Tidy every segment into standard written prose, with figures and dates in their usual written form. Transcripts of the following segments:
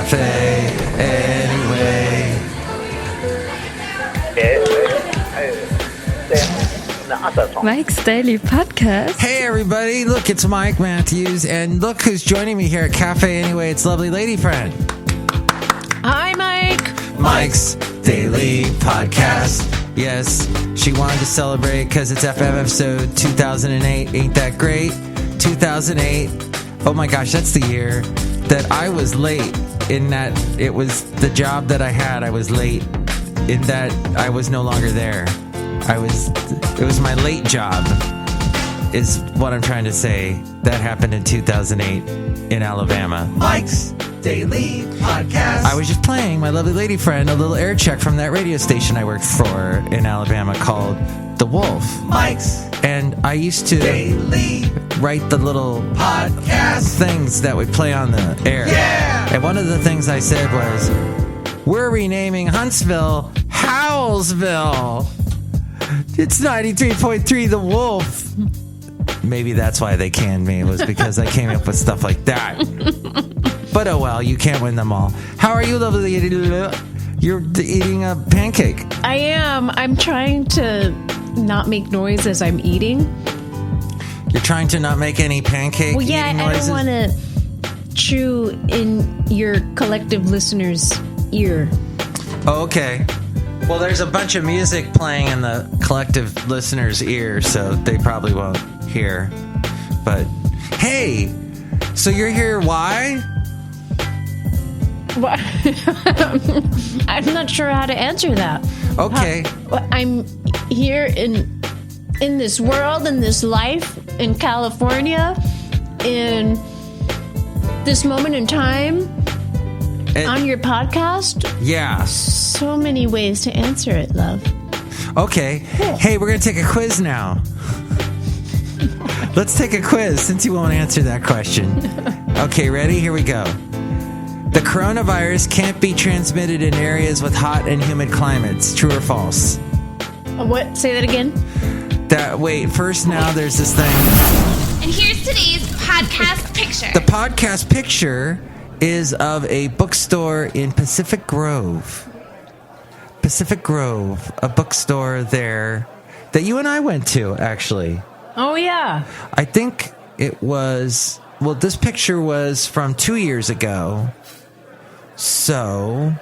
cafe anyway. Mike's Daily Podcast. Hey everybody, look, it's Mike Matthews, and look who's joining me here at Cafe Anyway. It's lovely lady friend. Hi, Mike. Mike's Daily Podcast. Yes, she wanted to celebrate because it's FM episode 2008. Ain't that great? 2008. Oh my gosh, that's the year that I was late in that it was the job that I had. I was late in that I was no longer there. It was my late job, is what I'm trying to say. That happened in 2008 in Alabama. Mike's Daily Podcast. I was just playing my lovely lady friend a little air check from that radio station I worked for in Alabama called The Wolf. Mike's. And I used to write the little podcast things that would play on the air. Yeah! And one of the things I said was, we're renaming Huntsville Howellsville. It's 93.3 The Wolf. Maybe that's why they canned me. It was because I came up with stuff like that. But oh well, you can't win them all. How are you, lovely? You're eating a pancake. I am. I'm trying to not make noise as I'm eating. You're trying to not make any pancake Well, yeah, eating I noises? don't want to chew in your collective listener's ear. Oh, okay. Well, there's a bunch of music playing in the collective listener's ear, so they probably won't hear. But, hey, so you're here, why? What? I'm not sure how to answer that. Okay. I'm here in this world, in this life, in California, in this moment in time, on your podcast. Yeah. So many ways to answer it, love. Okay. Hey, we're going to take a quiz now. Let's take a quiz since you won't answer that question. Okay, ready? Here we go. The coronavirus can't be transmitted in areas with hot and humid climates. True or false? What? Say that again? Wait, first now there's this thing. And here's today's podcast picture. The podcast picture is of a bookstore in Pacific Grove. Pacific Grove, a bookstore there that you and I went to, actually. Oh, yeah. I think it was, well, this picture was from 2 years ago. So,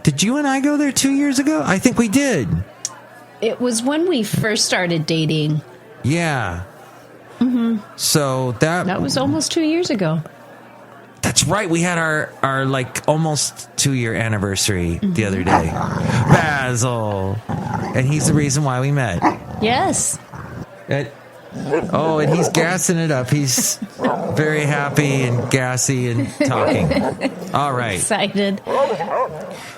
did you and I go there 2 years ago? I think we did. It was when we first started dating. Yeah. Mm-hmm. So that was almost 2 years ago. That's right. We had our like almost 2-year anniversary the other day. Basil. And he's the reason why we met. Yes. And he's gassing it up. He's very happy and gassy and talking. All right. Excited.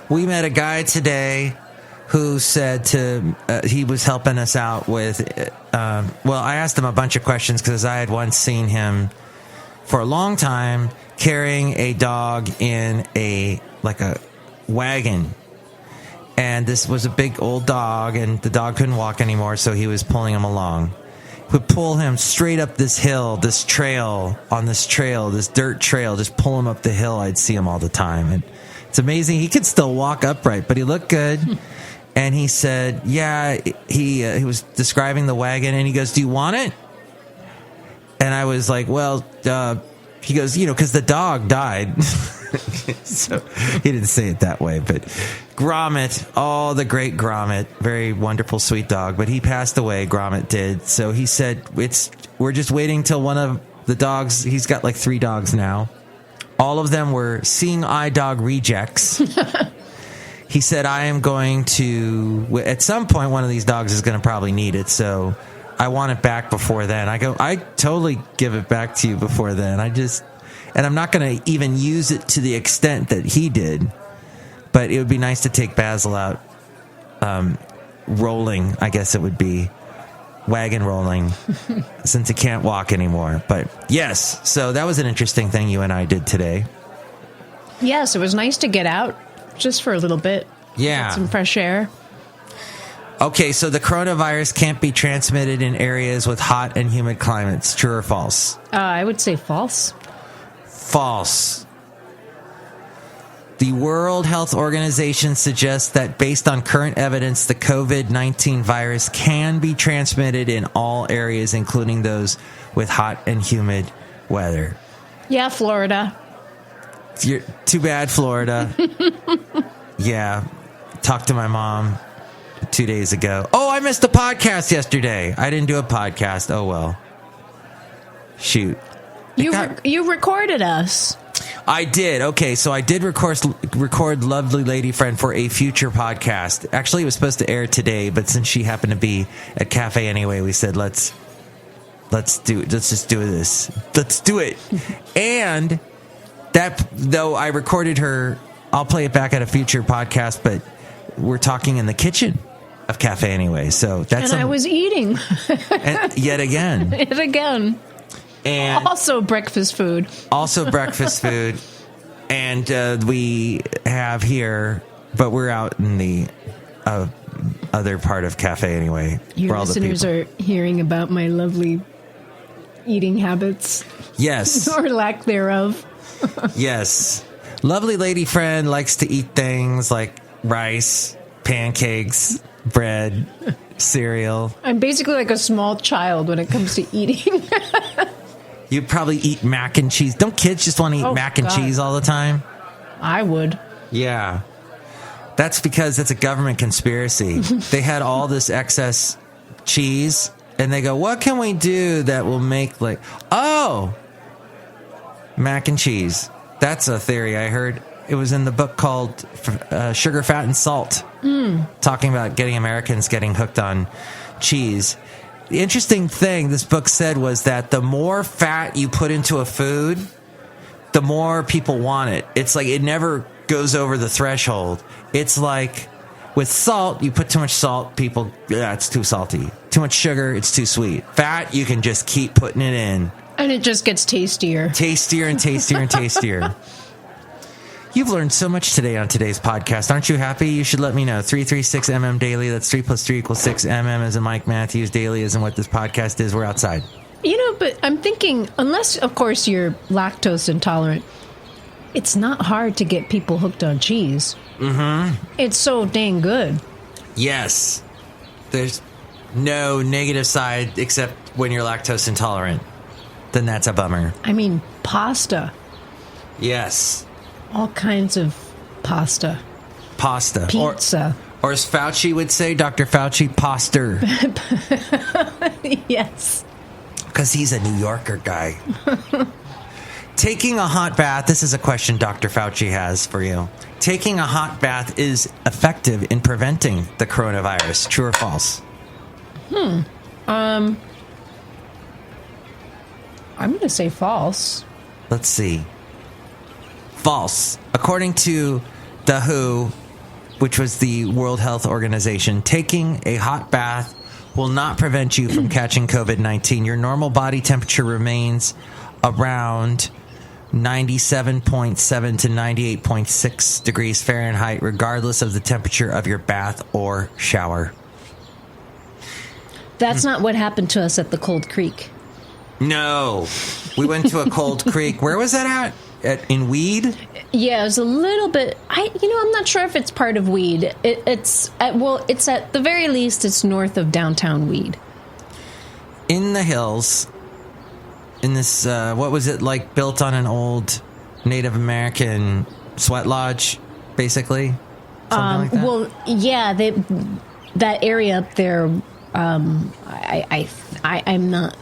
We met a guy today who said he was helping us out with, I asked him a bunch of questions because I had once seen him for a long time carrying a dog in a wagon. And this was a big old dog, and the dog couldn't walk anymore, so he was pulling him along. He would pull him straight up this hill, this dirt trail, just pull him up the hill. I'd see him all the time. And it's amazing. He could still walk upright, but he looked good. And he said, yeah, he was describing the wagon, and he goes, do you want it? And I was like, well, he goes, because the dog died. So he didn't say it that way, but Gromit, the great Gromit, very wonderful, sweet dog, but he passed away, Gromit did. So he said, we're just waiting till one of the dogs, he's got like 3 dogs now. All of them were seeing eye dog rejects. He said, I am going to, at some point, one of these dogs is going to probably need it, so I want it back before then. I go, I totally give it back to you before then. And I'm not going to even use it to the extent that he did, but it would be nice to take Basil out rolling, I guess it would be, wagon rolling, since he can't walk anymore. But yes, so that was an interesting thing you and I did today. Yes, it was nice to get out just for a little bit. Yeah. Get some fresh air. Okay, so the coronavirus can't be transmitted in areas with hot and humid climates. True or false? I would say false. False. The World Health Organization suggests that based on current evidence, the COVID-19 virus can be transmitted in all areas, including those with hot and humid weather. Yeah, Florida. Too bad, Florida. Yeah. Talked to my mom 2 days ago. Oh, I missed the podcast yesterday. I didn't do a podcast. Oh, well. Shoot. You recorded us. I did. Okay, so I did record Lovely Lady Friend for a future podcast. Actually, it was supposed to air today, but since she happened to be at Cafe anyway, we said let's just do this. Let's do it. And that, though I recorded her, I'll play it back at a future podcast, but we're talking in the kitchen of Cafe anyway. So that's I was eating. And yet again. Yet again. And also breakfast food. And we have here, but we're out in the other part of Cafe anyway. Your listeners are hearing about my lovely eating habits. Yes. Or lack thereof. Yes. Lovely Lady Friend likes to eat things like rice, pancakes, bread, cereal. I'm basically like a small child when it comes to eating. You probably eat mac and cheese. Don't kids just want to eat mac and cheese all the time? I would. Yeah. That's because it's a government conspiracy. They had all this excess cheese, and they go, what can we do that will make mac and cheese. That's a theory I heard. It was in the book called Sugar, Fat, and Salt, talking about Americans getting hooked on cheese. The interesting thing this book said was that the more fat you put into a food, the more people want it. It's like it never goes over the threshold. It's like with salt, you put too much salt, it's too salty. Too much sugar, it's too sweet. Fat, you can just keep putting it in. And it just gets tastier. Tastier and tastier and tastier. You've learned so much today on today's podcast. Aren't you happy? You should let me know. 336MM Daily. That's 3 + 3 = 6. MM as in Mike Matthews. Daily as in what this podcast is. We're outside. But I'm thinking, unless, of course, you're lactose intolerant, it's not hard to get people hooked on cheese. Mm-hmm. It's so dang good. Yes. There's no negative side except when you're lactose intolerant. Then that's a bummer. I mean, pasta. Yes. All kinds of pasta. Pizza. Or as Fauci would say, Dr. Fauci, poster. Yes. Because he's a New Yorker guy. Taking a hot bath, this is a question Dr. Fauci has for you. Taking a hot bath is effective in preventing the coronavirus. True or false? I'm going to say false. Let's see. False. According to the WHO, which was the World Health Organization, taking a hot bath will not prevent you from catching COVID-19. Your normal body temperature remains around 97.7 to 98.6 degrees Fahrenheit, regardless of the temperature of your bath or shower. That's not what happened to us at the Cold Creek. No. We went to a cold creek. Where was that at? In Weed? Yeah, it was a little bit. I'm not sure if it's part of Weed. It's at the very least, it's north of downtown Weed. In the hills, in this, what was it like, built on an old Native American sweat lodge, basically? Something like that? Well, yeah, that area up there, I'm not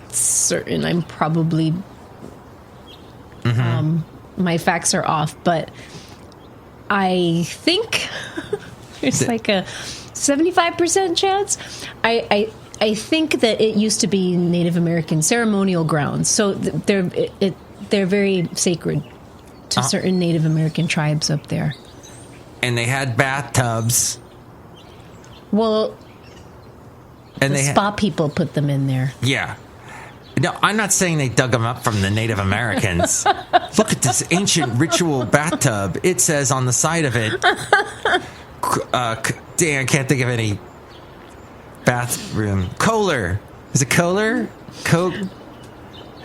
certain. I'm probably my facts are off, but I think there's like a 75% chance. I think that it used to be Native American ceremonial grounds, so they're very sacred to certain Native American tribes up there. And they had bathtubs. Well, and the spa people put them in there. Yeah. No, I'm not saying they dug them up from the Native Americans. Look at this ancient ritual bathtub. It says on the side of it, dang, I can't think of any bathroom. Kohler. Is it Kohler?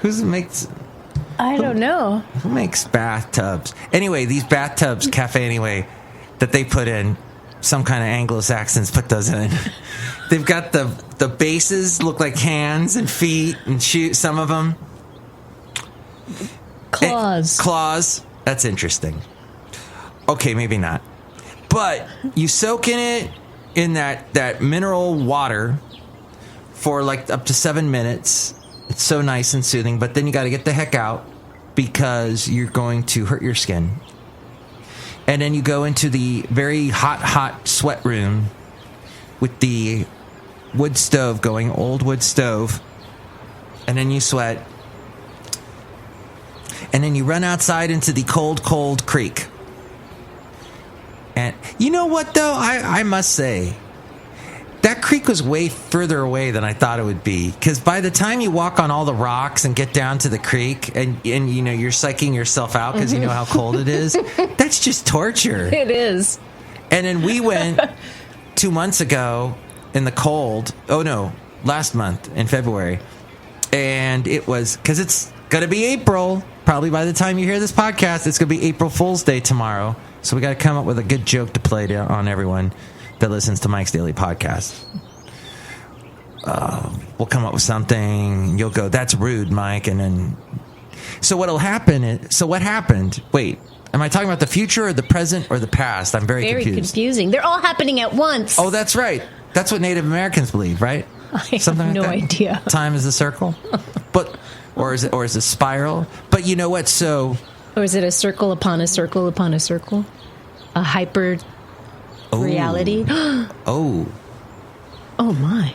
Who's makes... I don't know. Who makes bathtubs? Anyway, these bathtubs, Cafe Anyway, that they put in, some kind of Anglo-Saxons put those in. They've got the bases look like hands and feet and shoes, some of them. Claws. Claws. That's interesting. Okay, maybe not. But you soak in it in that mineral water for like up to 7 minutes. It's so nice and soothing, but then you got to get the heck out because you're going to hurt your skin. And then you go into the very hot sweat room with the wood stove going, old wood stove. And then you sweat. And then you run outside into the cold creek. And you know what, though? I must say, that creek was way further away than I thought it would be. Because by the time you walk on all the rocks and get down to the creek and you know, you're psyching yourself out because you know how cold it is, that's just torture. It is. And then we went 2 months ago in the cold. Oh, no, last month in February. And it was, because it's going to be April. Probably by the time you hear this podcast, it's going to be April Fool's Day tomorrow. So we got to come up with a good joke to play on everyone that listens to Mike's Daily Podcast. We'll come up with something. You'll go, that's rude, Mike. And then, so what'll happen is, so what happened? Wait, am I talking about the future or the present or the past? I'm very confused. Confusing. They're all happening at once. Oh, that's right. That's what Native Americans believe, right? I have no idea. Time is a circle, but or is it a spiral? But you know what? So, or is it a circle upon a circle upon a circle? A hyper reality? Oh my.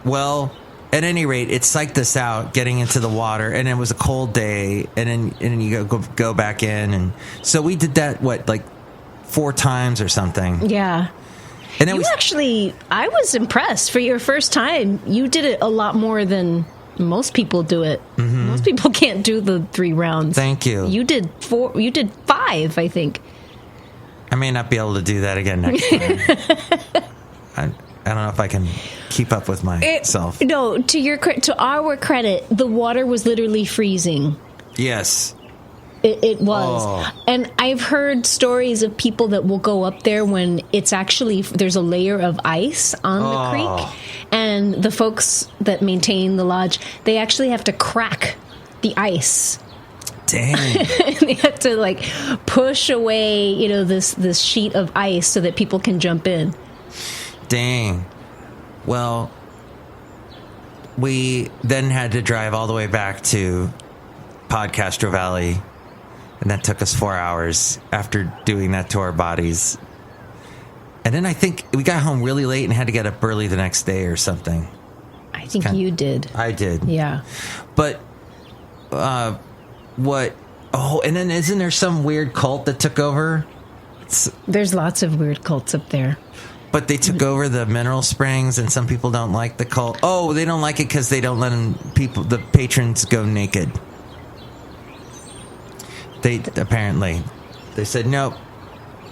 Well, at any rate, it psyched us out getting into the water, and it was a cold day, and then you go back in, and so we did that like 4 times or something. Yeah. And then I was impressed for your first time. You did it a lot more than most people do it. Mm-hmm. Most people can't do the 3 rounds. Thank you. You did 4. You did 5, I think. I may not be able to do that again next time. I don't know if I can keep up with myself. No, to our credit, the water was literally freezing. Yes. It was. And I've heard stories of people that will go up there when it's actually, there's a layer of ice on the creek. And the folks that maintain the lodge, they actually have to crack the ice. Dang. They have to push away, this sheet of ice so that people can jump in. Dang. Well, we then had to drive all the way back to Podcastro Valley. And that took us 4 hours after doing that to our bodies. And then I think we got home really late and had to get up early the next day or something. I think you did. I did. Yeah. But, what? Oh, and then isn't there some weird cult that took over? There's lots of weird cults up there. But they took over the mineral springs, and some people don't like the cult. Oh, they don't like it because they don't let the patrons go naked. They said nope,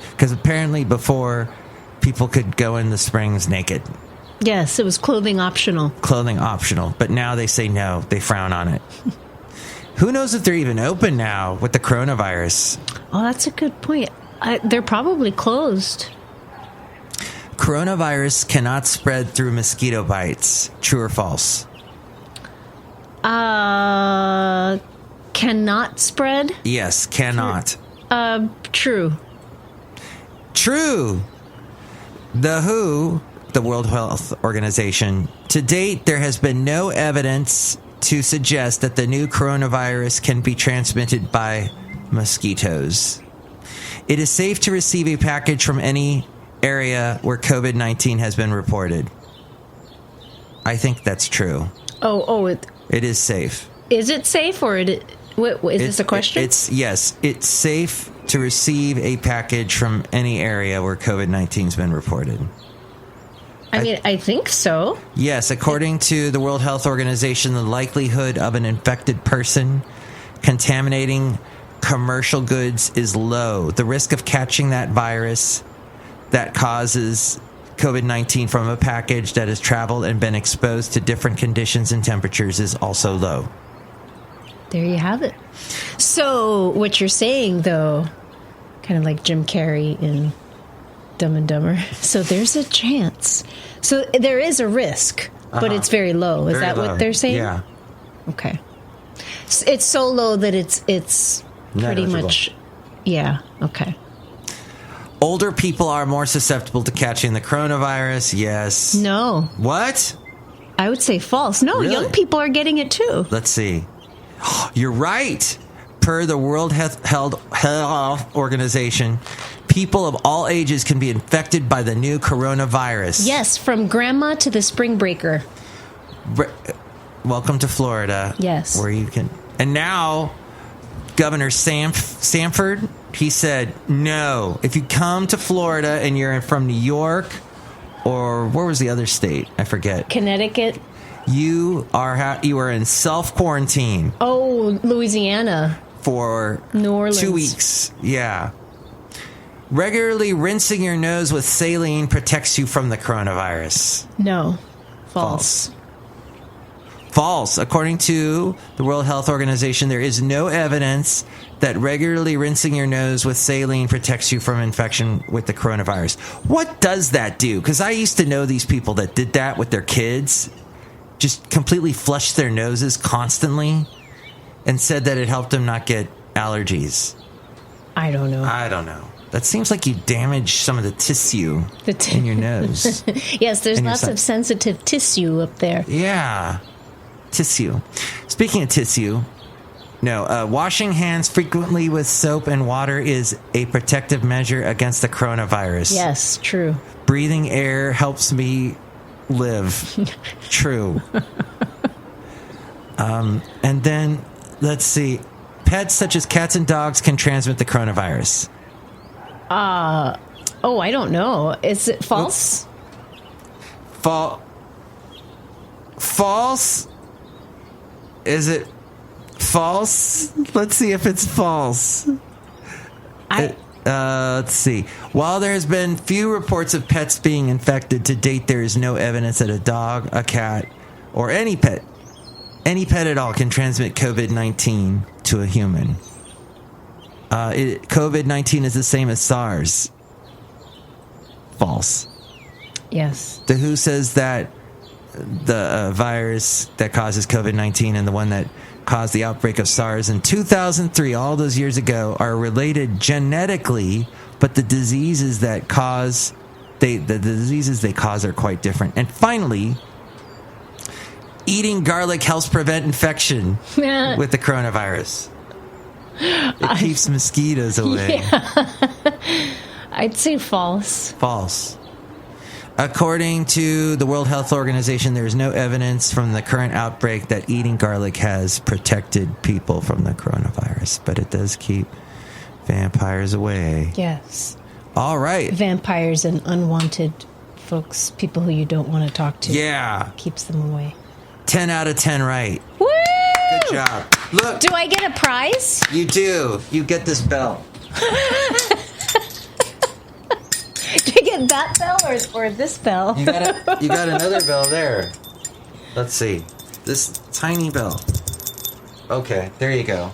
because apparently before people could go in the springs naked. Yes, it was clothing optional. But now they say no, they frown on it. Who knows if they're even open now with the coronavirus? Oh, that's a good point. They're probably closed. Coronavirus cannot spread through mosquito bites. True or false? Cannot spread? Yes, cannot. True. True. The WHO, the World Health Organization, to date, there has been no evidence to suggest that the new coronavirus can be transmitted by mosquitoes. It is safe to receive a package from any area where COVID-19 has been reported. I think that's true. It is safe. Is it safe, or is this a question? Yes, it's safe to receive a package from any area where COVID-19 has been reported. I think so. Yes, according to the World Health Organization, the likelihood of an infected person contaminating commercial goods is low. The risk of catching that virus that causes COVID-19 from a package that has traveled and been exposed to different conditions and temperatures is also low. There you have it. So what you're saying, though, kind of like Jim Carrey in Dumb and Dumber. So there's a chance. So there is a risk, but it's very low. Is that what they're saying? Yeah. Okay. It's so low that it's pretty Negligible. much. Yeah. Okay. Older people are more susceptible to catching the coronavirus. Yes. No. What? I would say false. No, Really? young people are getting it too. Let's see. You're right. Per the World Health Organization, people of all ages can be infected by the new coronavirus. Yes, from grandma to the spring breaker. Welcome to Florida. Yes. Where you can. And now, Governor Sanford, he said, no. If you come to Florida and you're from New York, or where was the other state? I forget. Connecticut. You are in self-quarantine. Oh, Louisiana. For New Orleans. 2 weeks. Yeah. Regularly rinsing your nose with saline protects you from the coronavirus. No. False. False. According to the World Health Organization, there is no evidence that regularly rinsing your nose with saline protects you from infection with the coronavirus. What does that do? Because I used to know these people that did that with their kids. Just completely flushed their noses constantly and said that it helped them not get allergies. I don't know. That seems like you damage some of the tissue in your nose. Yes, there's lots of sensitive tissue up there. Yeah. Tissue. Speaking of tissue, washing hands frequently with soap and water is a protective measure against the coronavirus. Yes, true. Breathing air helps me live. True. And then, let's see. Pets such as cats and dogs can transmit the coronavirus. I don't know. Is it false? False? Is it false? Let's see if it's false. Let's see. While there has been few reports of pets being infected to date, there is no evidence that a dog, a cat, or any pet at all can transmit COVID-19 to a human. COVID-19 is the same as SARS. False. Yes. The WHO says that the virus that causes COVID-19 and the one that caused the outbreak of SARS in 2003, all those years ago, are related genetically, but the diseases they cause are quite different. And finally, eating garlic helps prevent infection with the coronavirus. It keeps mosquitoes away. Yeah. I'd say false. False. According to the World Health Organization, there is no evidence from the current outbreak that eating garlic has protected people from the coronavirus, but it does keep vampires away. Yes. All right. Vampires and unwanted folks, people who you don't want to talk to. Yeah. Keeps them away. 10 out of 10 right. Woo! Good job. Look. Do I get a prize? You do. You get this bell. Do I get that bell or this bell? You got another bell there. Let's see. This tiny bell. Okay, there you go.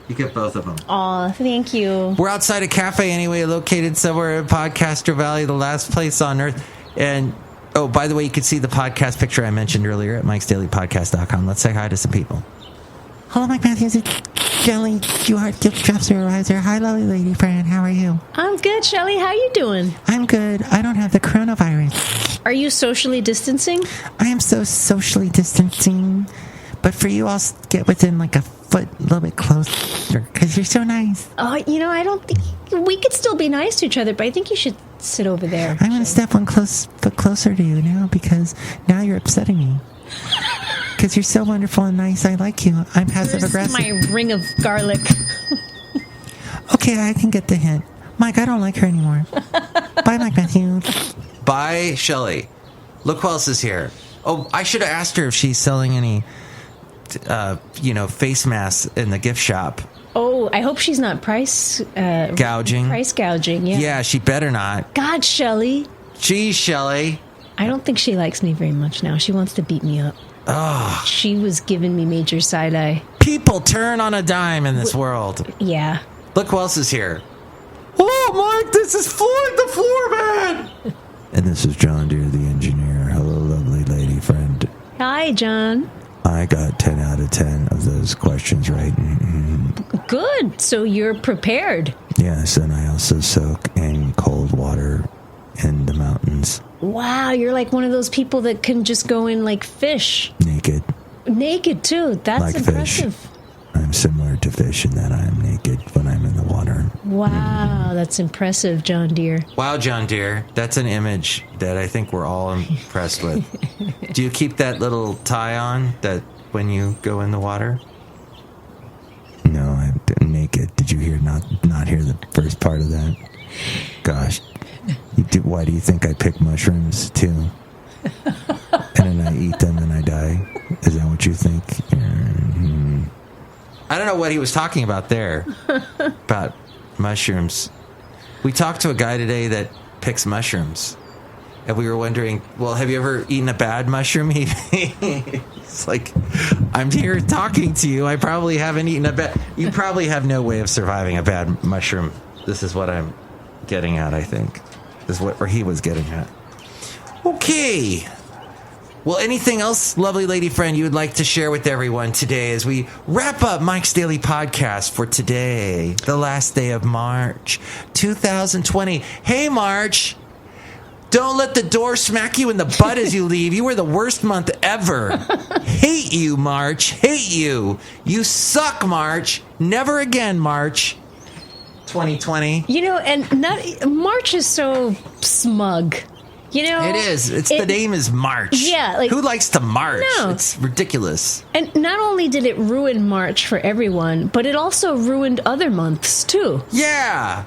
You get both of them. Aw, thank you. We're outside a cafe anyway, located somewhere in Podcaster Valley, the last place on earth. And, oh, by the way, you can see the podcast picture I mentioned earlier at MikesDailyPodcast.com. Let's say hi to some people. Hello, Mike Matthews. It's Chely Shoehart, gift shop supervisor. Hi, lovely lady friend. How are you? I'm good, Chely. How you doing? I'm good. I don't have the coronavirus. Are you socially distancing? I am so socially distancing. But for you, I'll get within like a foot, a little bit closer, because you're so nice. Oh, I don't think... We could still be nice to each other, but I think you should sit over there. I'm going to step one foot closer to you now, because now you're upsetting me. Because you're so wonderful and nice. I like you. I'm passive-aggressive. My ring of garlic. Okay, I can get the hint. Mike, I don't like her anymore. Bye, Mike Matthews. Bye, Chely. Look who else is here. Oh, I should have asked her if she's selling any, face masks in the gift shop. Oh, I hope she's not gouging. Price gouging, yeah. Yeah, she better not. God, Chely. Geez, Chely. I don't think she likes me very much now. She wants to beat me up. Oh. She was giving me major side eye. People turn on a dime in this world. Yeah. Look who else is here. Oh, Mark, this is Floyd the Floorman. And this is John Deere, the engineer. Hello, lovely lady friend. Hi, John. I got 10 out of 10 of those questions right. Mm-hmm. Good. So you're prepared. Yes, and I also soak in cold water in the mountains. Wow, you're like one of those people that can just go in like fish. Naked. Naked, too. That's like impressive. Fish. I'm similar to fish in that I am naked when I'm in the water. Wow, that's impressive, John Deere. Wow, John Deere. That's an image that I think we're all impressed with. Do you keep that little tie on that when you go in the water? No, I'm naked. Did you hear not hear the first part of that? Gosh. Why do you think I pick mushrooms, too? And then I eat them and I die? Is that what you think? Mm-hmm. I don't know what he was talking about there. About mushrooms. We talked to a guy today that picks mushrooms. And we were wondering, well, have you ever eaten a bad mushroom? It's like, I'm here talking to you. I probably haven't eaten a bad... You probably have no way of surviving a bad mushroom. This is what I'm getting at, I think. This is where he was getting at. Okay. Well, anything else, lovely lady friend, you would like to share with everyone today as we wrap up Mike's Daily Podcast for today, the last day of March 2020. Hey, March, don't let the door smack you in the butt as you leave. You were the worst month ever. Hate you, March. Hate you. You suck, March. Never again, March 2020. You know, and March is so smug. You know, it is. The name is March. Yeah. Like, who likes to march? No. It's ridiculous. And not only did it ruin March for everyone, but it also ruined other months, too. Yeah.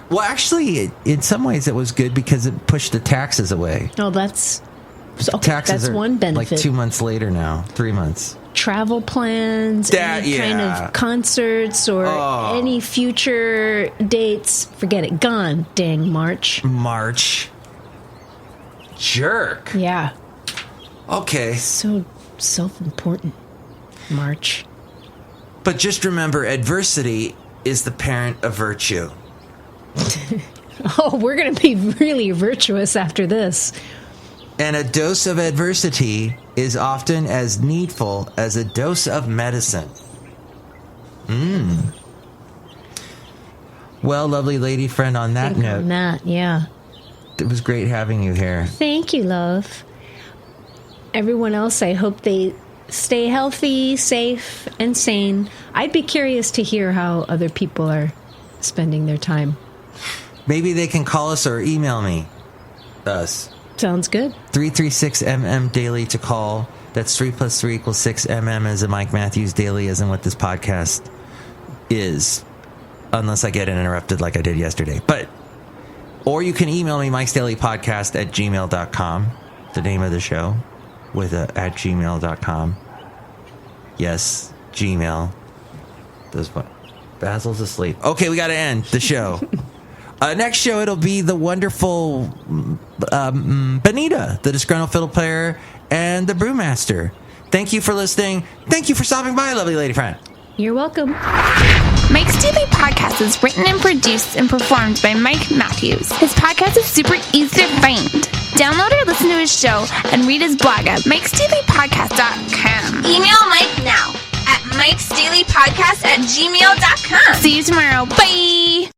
Well, actually, in some ways it was good because it pushed the taxes away. Oh, that's taxes are one benefit. Like 2 months later now, 3 months. Travel plans, any kind of concerts or any future dates. Forget it. Gone. Dang March. March. Jerk. Yeah. Okay. So self-important. March. But just remember, adversity is the parent of virtue. Oh, we're going to be really virtuous after this. And a dose of adversity is often as needful as a dose of medicine. Well, lovely lady friend, on that note. On that, yeah. It was great having you here. Thank you, love. Everyone else, I hope they stay healthy, safe, and sane. I'd be curious to hear how other people are spending their time. Maybe they can call us or email us. Sounds good. 336MM daily to call. That's 3 + 3 = 6 MM as in Mike Matthews Daily, as in what this podcast is. Unless I get interrupted like I did yesterday. Or you can email me, MikesDailyPodcast@gmail.com. The name of the show with at gmail.com. Yes, Gmail. Basil's asleep. Okay, we got to end the show. Next show, it'll be the wonderful Benita, the Disgruntled Fiddle Player, and the Brewmaster. Thank you for listening. Thank you for stopping by, lovely lady friend. You're welcome. Mike's Daily Podcast is written and produced and performed by Mike Matthews. His podcast is super easy to find. Download or listen to his show and read his blog at MikesDailyPodcast.com. Email Mike now at MikesDailyPodcast@gmail.com. See you tomorrow. Bye!